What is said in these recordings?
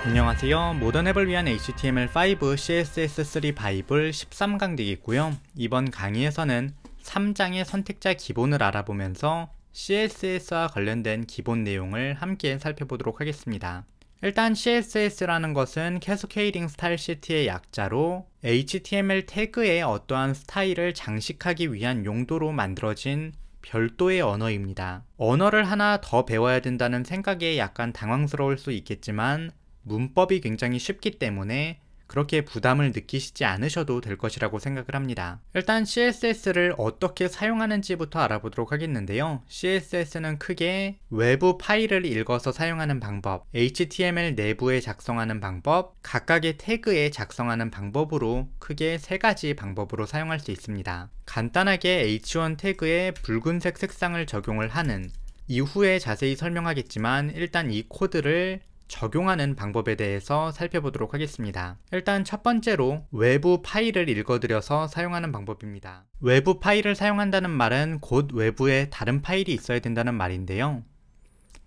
안녕하세요. 모던 앱을 위한 HTML5 CSS3 바이블 13강dig이고요. 이번 강의에서는 3장의 선택자 기본을 알아보면서 CSS와 관련된 기본 내용을 함께 살펴보도록 하겠습니다. 일단 CSS라는 것은 캐스케이딩 스타일 시트의 약자로 HTML 태그에 어떠한 스타일을 장식하기 위한 용도로 만들어진 별도의 언어입니다. 언어를 하나 더 배워야 된다는 생각에 약간 당황스러울 수 있겠지만 문법이 굉장히 쉽기 때문에 그렇게 부담을 느끼시지 않으셔도 될 것이라고 생각을 합니다. 일단 CSS를 어떻게 사용하는지부터 알아보도록 하겠는데요. CSS는 크게 외부 파일을 읽어서 사용하는 방법, HTML 내부에 작성하는 방법, 각각의 태그에 작성하는 방법으로 크게 세 가지 방법으로 사용할 수 있습니다. 간단하게 H1 태그에 붉은색 색상을 적용을 하는, 이후에 자세히 설명하겠지만 일단 이 코드를 적용하는 방법에 대해서 살펴보도록 하겠습니다. 일단 첫 번째로 외부 파일을 읽어드려서 사용하는 방법입니다. 외부 파일을 사용한다는 말은 곧 외부에 다른 파일이 있어야 된다는 말인데요.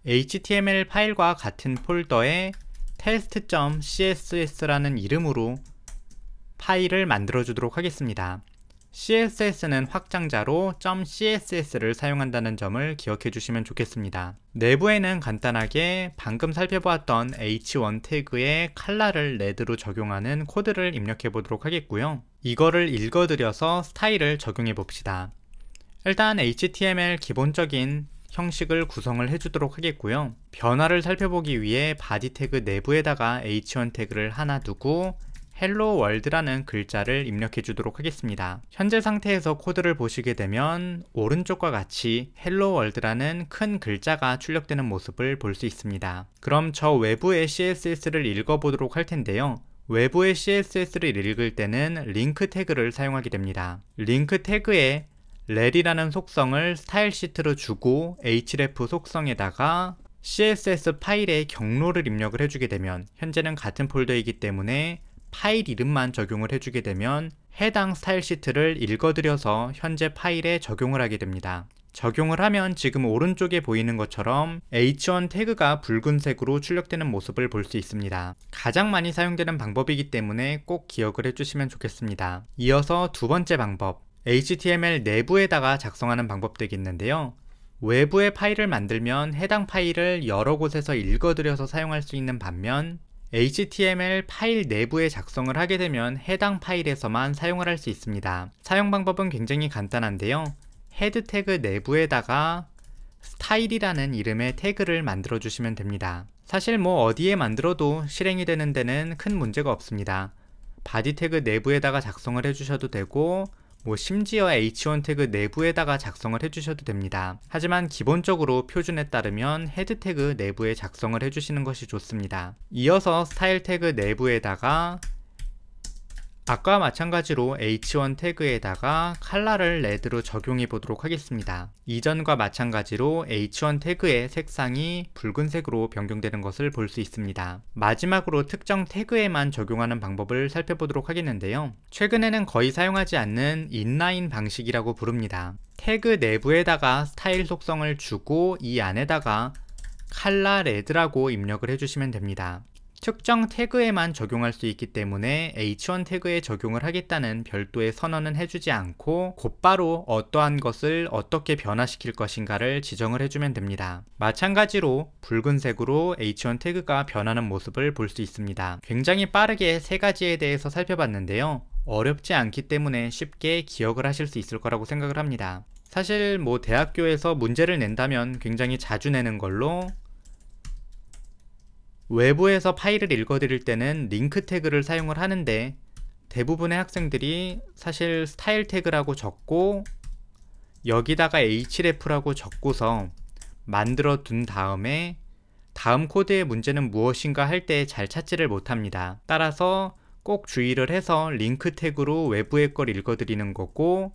HTML 파일과 같은 폴더에 test.css라는 이름으로 파일을 만들어 주도록 하겠습니다. CSS는 확장자로 .css를 사용한다는 점을 기억해 주시면 좋겠습니다. 내부에는 간단하게 방금 살펴보았던 H1 태그에 컬러를 레드로 적용하는 코드를 입력해 보도록 하겠고요. 이거를 읽어드려서 스타일을 적용해 봅시다. 일단 HTML 기본적인 형식을 구성을 해주도록 하겠고요. 변화를 살펴보기 위해 바디 태그 내부에다가 H1 태그를 하나 두고 헬로 월드라는 글자를 입력해 주도록 하겠습니다. 현재 상태에서 코드를 보시게 되면 오른쪽과 같이 헬로 월드라는 큰 글자가 출력되는 모습을 볼 수 있습니다. 그럼 저 외부의 CSS를 읽어보도록 할 텐데요. 외부의 CSS를 읽을 때는 링크 태그를 사용하게 됩니다. 링크 태그에 렐이라는 속성을 스타일 시트로 주고 href 속성에다가 CSS 파일의 경로를 입력을 해주게 되면, 현재는 같은 폴더이기 때문에 파일 이름만 적용을 해주게 되면 해당 스타일 시트를 읽어드려서 현재 파일에 적용을 하게 됩니다. 적용을 하면 지금 오른쪽에 보이는 것처럼 H1 태그가 붉은색으로 출력되는 모습을 볼 수 있습니다. 가장 많이 사용되는 방법이기 때문에 꼭 기억을 해주시면 좋겠습니다. 이어서 두 번째 방법, HTML 내부에다가 작성하는 방법 되겠는데요. 외부의 파일을 만들면 해당 파일을 여러 곳에서 읽어드려서 사용할 수 있는 반면 HTML 파일 내부에 작성을 하게 되면 해당 파일에서만 사용을 할 수 있습니다. 사용 방법은 굉장히 간단한데요. 헤드 태그 내부에다가 스타일이라는 이름의 태그를 만들어 주시면 됩니다. 사실 어디에 만들어도 실행이 되는 데는 큰 문제가 없습니다. 바디 태그 내부에다가 작성을 해주셔도 되고 심지어 H1 태그 내부에다가 작성을 해주셔도 됩니다. 하지만 기본적으로 표준에 따르면 헤드 태그 내부에 작성을 해주시는 것이 좋습니다. 이어서 스타일 태그 내부에다가 아까와 마찬가지로 H1 태그에다가 컬러를 레드로 적용해 보도록 하겠습니다. 이전과 마찬가지로 H1 태그의 색상이 붉은색으로 변경되는 것을 볼 수 있습니다. 마지막으로 특정 태그에만 적용하는 방법을 살펴보도록 하겠는데요. 최근에는 거의 사용하지 않는 인라인 방식이라고 부릅니다. 태그 내부에다가 스타일 속성을 주고 이 안에다가 컬러 레드라고 입력을 해주시면 됩니다. 특정 태그에만 적용할 수 있기 때문에 H1 태그에 적용을 하겠다는 별도의 선언은 해주지 않고 곧바로 어떠한 것을 어떻게 변화시킬 것인가를 지정을 해주면 됩니다. 마찬가지로 붉은색으로 H1 태그가 변하는 모습을 볼 수 있습니다. 굉장히 빠르게 세 가지에 대해서 살펴봤는데요. 어렵지 않기 때문에 쉽게 기억을 하실 수 있을 거라고 생각을 합니다. 사실 대학교에서 문제를 낸다면 굉장히 자주 내는 걸로, 외부에서 파일을 읽어드릴 때는 링크 태그를 사용을 하는데 대부분의 학생들이 사실 스타일 태그라고 적고 여기다가 href라고 적고서 만들어 둔 다음에 다음 코드의 문제는 무엇인가 할 때 잘 찾지를 못합니다. 따라서 꼭 주의를 해서 링크 태그로 외부의 걸 읽어드리는 거고,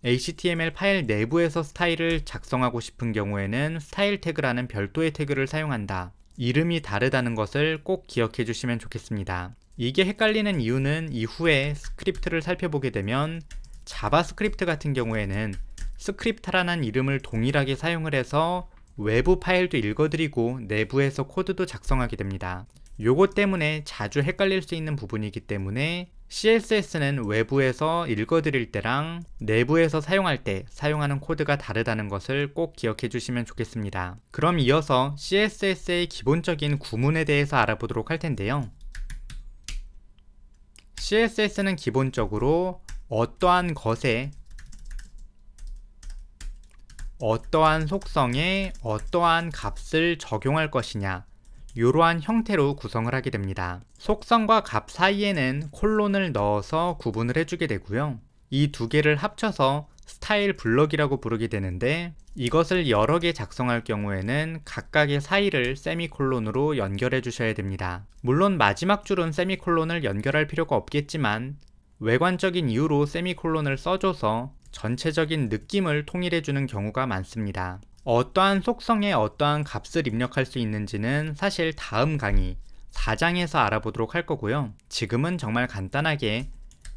HTML 파일 내부에서 스타일을 작성하고 싶은 경우에는 스타일 태그라는 별도의 태그를 사용한다. 이름이 다르다는 것을 꼭 기억해 주시면 좋겠습니다. 이게 헷갈리는 이유는 이후에 스크립트를 살펴보게 되면 자바스크립트 같은 경우에는 스크립트라는 이름을 동일하게 사용을 해서 외부 파일도 읽어드리고 내부에서 코드도 작성하게 됩니다. 요것 때문에 자주 헷갈릴 수 있는 부분이기 때문에 CSS는 외부에서 읽어드릴 때랑 내부에서 사용할 때 사용하는 코드가 다르다는 것을 꼭 기억해 주시면 좋겠습니다. 그럼 이어서 CSS의 기본적인 구문에 대해서 알아보도록 할 텐데요. CSS는 기본적으로 어떠한 것에 어떠한 속성에 어떠한 값을 적용할 것이냐, 이러한 형태로 구성을 하게 됩니다. 속성과 값 사이에는 콜론을 넣어서 구분을 해주게 되고요. 이 두 개를 합쳐서 스타일 블럭이라고 부르게 되는데, 이것을 여러 개 작성할 경우에는 각각의 사이를 세미콜론으로 연결해 주셔야 됩니다. 물론 마지막 줄은 세미콜론을 연결할 필요가 없겠지만 외관적인 이유로 세미콜론을 써줘서 전체적인 느낌을 통일해 주는 경우가 많습니다. 어떠한 속성에 어떠한 값을 입력할 수 있는지는 사실 다음 강의 4장에서 알아보도록 할 거고요. 지금은 정말 간단하게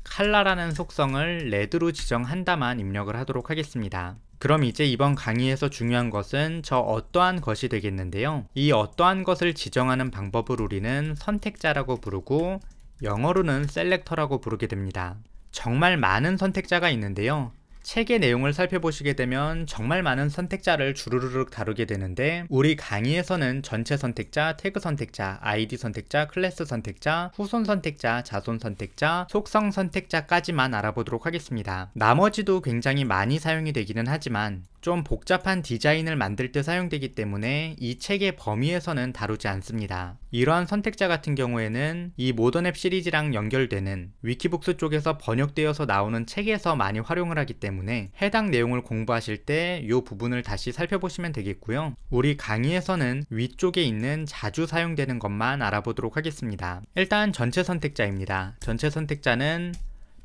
칼라라는 속성을 레드로 지정한다만 입력을 하도록 하겠습니다. 그럼 이제 이번 강의에서 중요한 것은 저 어떠한 것이 되겠는데요. 이 어떠한 것을 지정하는 방법을 우리는 선택자라고 부르고 영어로는 셀렉터라고 부르게 됩니다. 정말 많은 선택자가 있는데요. 책의 내용을 살펴보시게 되면 정말 많은 선택자를 주르륵 다루게 되는데, 우리 강의에서는 전체 선택자, 태그 선택자, 아이디 선택자, 클래스 선택자, 후손 선택자, 자손 선택자, 속성 선택자까지만 알아보도록 하겠습니다. 나머지도 굉장히 많이 사용이 되기는 하지만 좀 복잡한 디자인을 만들 때 사용되기 때문에 이 책의 범위에서는 다루지 않습니다. 이러한 선택자 같은 경우에는 이 모던앱 시리즈랑 연결되는 위키북스 쪽에서 번역되어서 나오는 책에서 많이 활용을 하기 때문에 해당 내용을 공부하실 때 이 부분을 다시 살펴보시면 되겠고요. 우리 강의에서는 위쪽에 있는 자주 사용되는 것만 알아보도록 하겠습니다. 일단 전체 선택자입니다. 전체 선택자는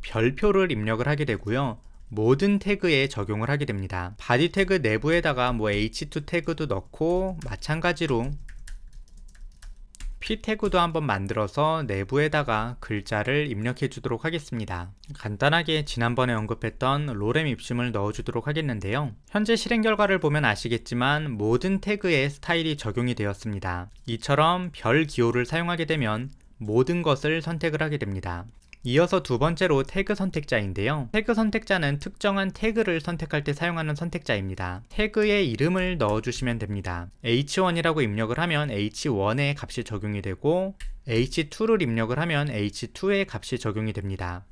별표를 입력을 하게 되고요. 모든 태그에 적용을 하게 됩니다. 바디 태그 내부에다가 h2 태그도 넣고, 마찬가지로 p 태그도 한번 만들어서 내부에다가 글자를 입력해 주도록 하겠습니다. 간단하게 지난번에 언급했던 로렘 입심을 넣어 주도록 하겠는데요. 현재 실행 결과를 보면 아시겠지만 모든 태그에 스타일이 적용이 되었습니다. 이처럼 별 기호를 사용하게 되면 모든 것을 선택을 하게 됩니다. 이어서 두 번째로 태그 선택자인데요. 태그 선택자는 특정한 태그를 선택할 때 사용하는 선택자입니다. 태그의 이름을 넣어주시면 됩니다. h1이라고 입력을 하면 h1의 값이 적용이 되고, h2를 입력을 하면 h2의 값이 적용이 됩니다.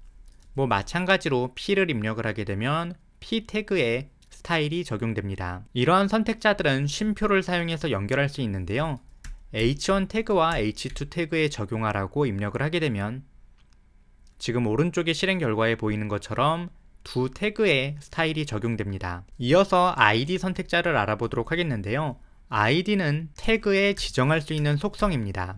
마찬가지로 p를 입력을 하게 되면 p 태그에 스타일이 적용됩니다. 이러한 선택자들은 쉼표를 사용해서 연결할 수 있는데요. h1 태그와 h2 태그에 적용하라고 입력을 하게 되면 지금 오른쪽의 실행 결과에 보이는 것처럼 두 태그에 스타일이 적용됩니다. 이어서 아이디 선택자를 알아보도록 하겠는데요. 아이디는 태그에 지정할 수 있는 속성입니다.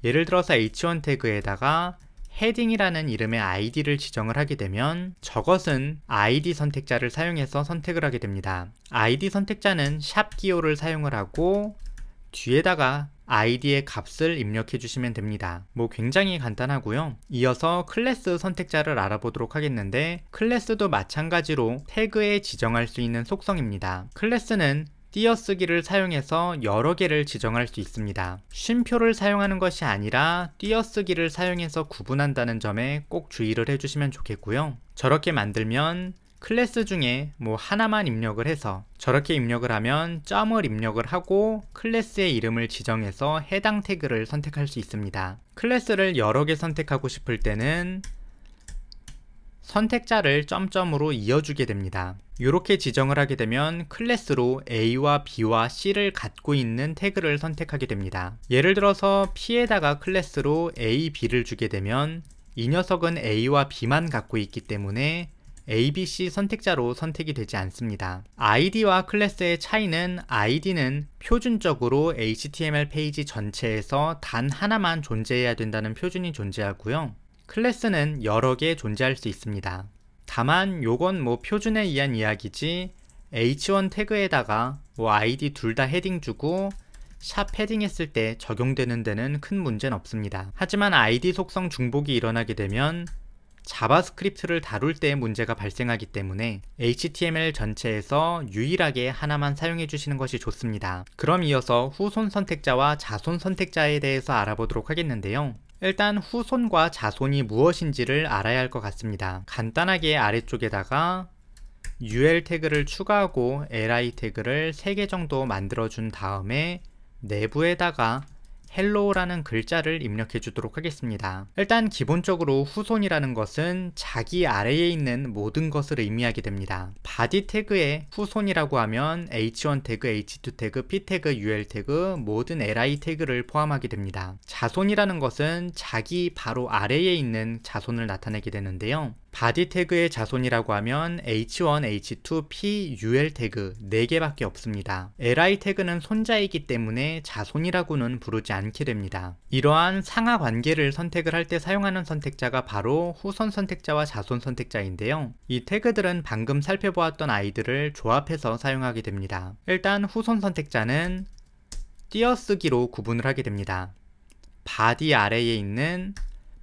예를 들어서 h1 태그에다가 헤딩이라는 이름의 아이디를 지정을 하게 되면 저것은 아이디 선택자를 사용해서 선택을 하게 됩니다. 아이디 선택자는 샵 기호를 사용을 하고 뒤에다가 아이디의 값을 입력해 주시면 됩니다. 굉장히 간단하고요. 이어서 클래스 선택자를 알아보도록 하겠는데, 클래스도 마찬가지로 태그에 지정할 수 있는 속성입니다. 클래스는 띄어쓰기를 사용해서 여러 개를 지정할 수 있습니다. 쉼표를 사용하는 것이 아니라 띄어쓰기를 사용해서 구분한다는 점에 꼭 주의를 해주시면 좋겠고요. 저렇게 만들면 클래스 중에 하나만 입력을 해서, 저렇게 입력을 하면 점을 입력을 하고 클래스의 이름을 지정해서 해당 태그를 선택할 수 있습니다. 클래스를 여러 개 선택하고 싶을 때는 선택자를 점점으로 이어주게 됩니다. 이렇게 지정을 하게 되면 클래스로 A와 B와 C를 갖고 있는 태그를 선택하게 됩니다. 예를 들어서 P에다가 클래스로 A, B를 주게 되면 이 녀석은 A와 B만 갖고 있기 때문에 A, B, C 선택자로 선택이 되지 않습니다. 아이디와 클래스의 차이는, 아이디는 표준적으로 HTML 페이지 전체에서 단 하나만 존재해야 된다는 표준이 존재하고요. 클래스는 여러 개 존재할 수 있습니다. 다만 요건 표준에 의한 이야기지, h1 태그에다가 아이디 둘 다 헤딩 주고 샵 헤딩 했을 때 적용되는 데는 큰 문제는 없습니다. 하지만 아이디 속성 중복이 일어나게 되면 자바스크립트를 다룰 때 문제가 발생하기 때문에 HTML 전체에서 유일하게 하나만 사용해 주시는 것이 좋습니다. 그럼 이어서 후손 선택자와 자손 선택자에 대해서 알아보도록 하겠는데요. 일단 후손과 자손이 무엇인지를 알아야 할 것 같습니다. 간단하게 아래쪽에다가 UL 태그를 추가하고 li 태그를 3개 정도 만들어 준 다음에 내부에다가 헬로우라는 글자를 입력해 주도록 하겠습니다. 일단 기본적으로 후손이라는 것은 자기 아래에 있는 모든 것을 의미하게 됩니다. 바디 태그에 후손이라고 하면 h1 태그, h2 태그, p 태그, ul 태그, 모든 li 태그를 포함하게 됩니다. 자손이라는 것은 자기 바로 아래에 있는 자손을 나타내게 되는데요. 바디 태그의 자손이라고 하면 h1, h2, p, ul 태그 4개밖에 없습니다. li 태그는 손자이기 때문에 자손이라고는 부르지 않게 됩니다. 이러한 상하 관계를 선택을 할 때 사용하는 선택자가 바로 후손 선택자와 자손 선택자인데요. 이 태그들은 방금 살펴보았던 아이들을 조합해서 사용하게 됩니다. 일단 후손 선택자는 띄어쓰기로 구분을 하게 됩니다. 바디 아래에 있는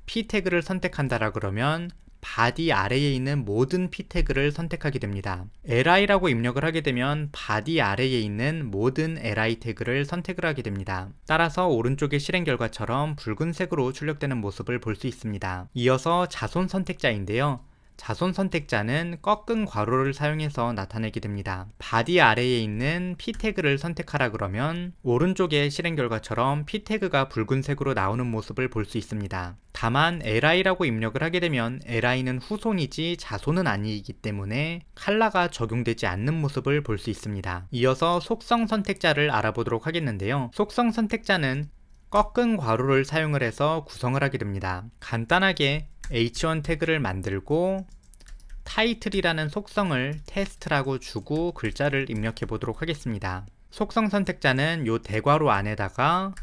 p 태그를 선택한다라 그러면 바디 아래에 있는 모든 p 태그를 선택하게 됩니다. li라고 입력을 하게 되면 바디 아래에 있는 모든 li 태그를 선택을 하게 됩니다. 따라서 오른쪽의 실행 결과처럼 붉은색으로 출력되는 모습을 볼 수 있습니다. 이어서 자손 선택자인데요. 자손 선택자는 꺾은 괄호를 사용해서 나타내게 됩니다. 바디 아래에 있는 p 태그를 선택하라 그러면 오른쪽의 실행 결과처럼 p 태그가 붉은색으로 나오는 모습을 볼 수 있습니다. 다만 li라고 입력을 하게 되면 li는 후손이지 자손은 아니기 때문에 컬러가 적용되지 않는 모습을 볼 수 있습니다. 이어서 속성 선택자를 알아보도록 하겠는데요. 속성 선택자는 꺾은 괄호를 사용을 해서 구성을 하게 됩니다. 간단하게 h1 태그를 만들고 타이틀이라는 속성을 테스트라고 주고 글자를 입력해 보도록 하겠습니다. 속성 선택자는 요 대괄호 안에다가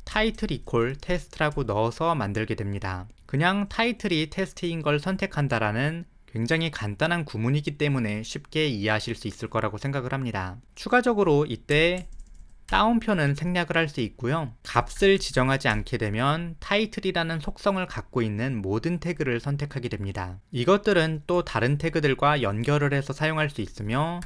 타이틀 이퀄 테스트라고 넣어서 만들게 됩니다. 그냥 타이틀이 테스트인 걸 선택한다라는 굉장히 간단한 구문이기 때문에 쉽게 이해하실 수 있을 거라고 생각을 합니다. 추가적으로 이때 따옴표는 생략을 할 수 있고요. 값을 지정하지 않게 되면 타이틀이라는 속성을 갖고 있는 모든 태그를 선택하게 됩니다. 이것들은 또 다른 태그들과 연결을 해서 사용할 수 있으며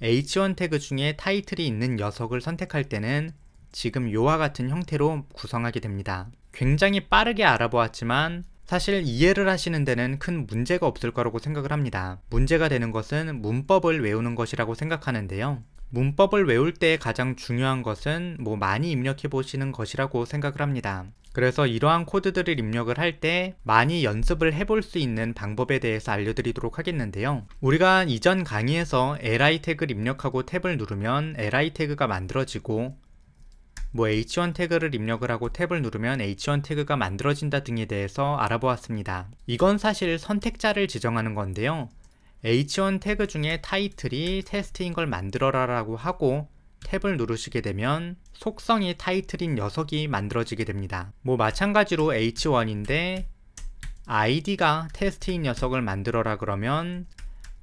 h1 태그 중에 타이틀이 있는 녀석을 선택할 때는 지금 요와 같은 형태로 구성하게 됩니다. 굉장히 빠르게 알아보았지만 사실 이해를 하시는 데는 큰 문제가 없을 거라고 생각을 합니다. 문제가 되는 것은 문법을 외우는 것이라고 생각하는데요. 문법을 외울 때 가장 중요한 것은 많이 입력해 보시는 것이라고 생각을 합니다. 그래서 이러한 코드들을 입력을 할 때 많이 연습을 해볼 수 있는 방법에 대해서 알려드리도록 하겠는데요. 우리가 이전 강의에서 li 태그를 입력하고 탭을 누르면 li 태그가 만들어지고 h1 태그를 입력을 하고 탭을 누르면 h1 태그가 만들어진다 등에 대해서 알아보았습니다. 이건 사실 선택자를 지정하는 건데요. h1 태그 중에 타이틀이 테스트인 걸 만들어라 라고 하고 탭을 누르시게 되면 속성이 타이틀인 녀석이 만들어지게 됩니다. 마찬가지로 h1인데 id가 테스트인 녀석을 만들어라 그러면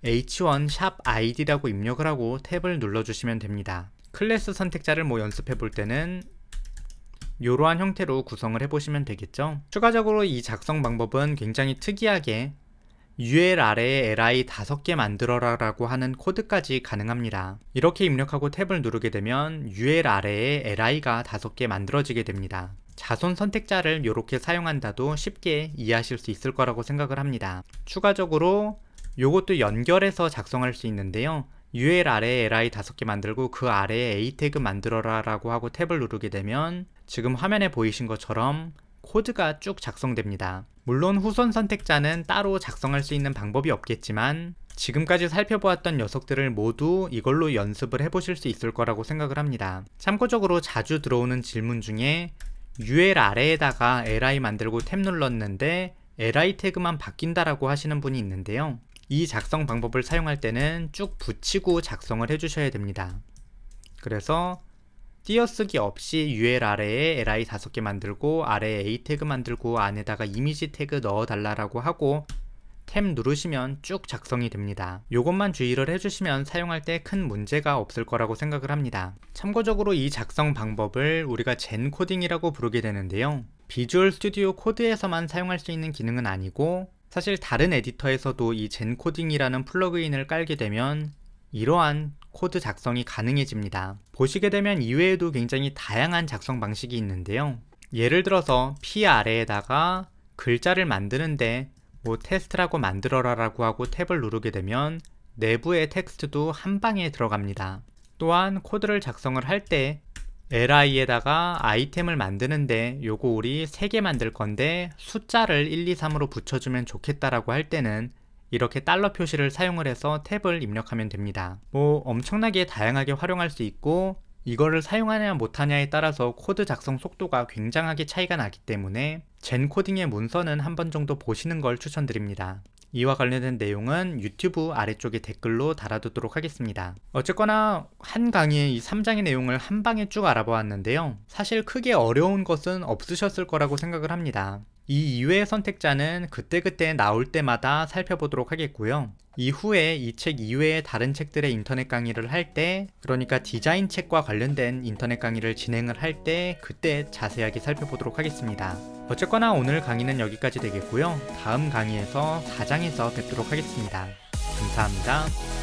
h1 샵 id라고 입력을 하고 탭을 눌러주시면 됩니다. 클래스 선택자를 연습해 볼 때는 이러한 형태로 구성을 해보시면 되겠죠. 추가적으로 이 작성 방법은 굉장히 특이하게 ul 아래에 li 5개 만들어라 라고 하는 코드까지 가능합니다. 이렇게 입력하고 탭을 누르게 되면 ul 아래에 li가 5개 만들어지게 됩니다. 자손 선택자를 이렇게 사용한다도 쉽게 이해하실 수 있을 거라고 생각을 합니다. 추가적으로 이것도 연결해서 작성할 수 있는데요. ul 아래에 li 5개 만들고 그 아래에 a 태그 만들어라 라고 하고 탭을 누르게 되면 지금 화면에 보이신 것처럼 코드가 쭉 작성됩니다. 물론 후손 선택자는 따로 작성할 수 있는 방법이 없겠지만 지금까지 살펴보았던 녀석들을 모두 이걸로 연습을 해보실 수 있을 거라고 생각을 합니다. 참고적으로 자주 들어오는 질문 중에 ul 아래에다가 li 만들고 탭 눌렀는데 li 태그만 바뀐다라고 하시는 분이 있는데요. 이 작성 방법을 사용할 때는 쭉 붙이고 작성을 해주셔야 됩니다. 그래서 띄어쓰기 없이 ul 아래에 li 5개 만들고 아래에 a 태그 만들고 안에다가 이미지 태그 넣어달라고 하고 탭 누르시면 쭉 작성이 됩니다. 요것만 주의를 해주시면 사용할 때 큰 문제가 없을 거라고 생각을 합니다. 참고적으로 이 작성 방법을 우리가 젠 코딩이라고 부르게 되는데요. 비주얼 스튜디오 코드에서만 사용할 수 있는 기능은 아니고 사실 다른 에디터에서도 이 젠코딩이라는 플러그인을 깔게 되면 이러한 코드 작성이 가능해집니다. 보시게 되면 이외에도 굉장히 다양한 작성 방식이 있는데요. 예를 들어서 P 아래에다가 글자를 만드는데 테스트라고 만들어라 라고 하고 탭을 누르게 되면 내부의 텍스트도 한 방에 들어갑니다. 또한 코드를 작성을 할 때 li에다가 아이템을 만드는데 요거 우리 3개 만들 건데 숫자를 1, 2, 3으로 붙여주면 좋겠다라고 할 때는 이렇게 달러 표시를 사용을 해서 탭을 입력하면 됩니다. 엄청나게 다양하게 활용할 수 있고 이거를 사용하냐 못하냐에 따라서 코드 작성 속도가 굉장하게 차이가 나기 때문에 젠코딩의 문서는 한 번 정도 보시는 걸 추천드립니다. 이와 관련된 내용은 유튜브 아래쪽에 댓글로 달아두도록 하겠습니다. 어쨌거나 한 강의의 이 3장의 내용을 한 방에 쭉 알아보았는데요. 사실 크게 어려운 것은 없으셨을 거라고 생각을 합니다. 이 이외의 선택자는 그때그때 나올 때마다 살펴보도록 하겠고요. 이후에 이 책 이외의 다른 책들의 인터넷 강의를 할 때, 그러니까 디자인 책과 관련된 인터넷 강의를 진행을 할 때 그때 자세하게 살펴보도록 하겠습니다. 어쨌거나 오늘 강의는 여기까지 되겠고요. 다음 강의에서 4장에서 뵙도록 하겠습니다. 감사합니다.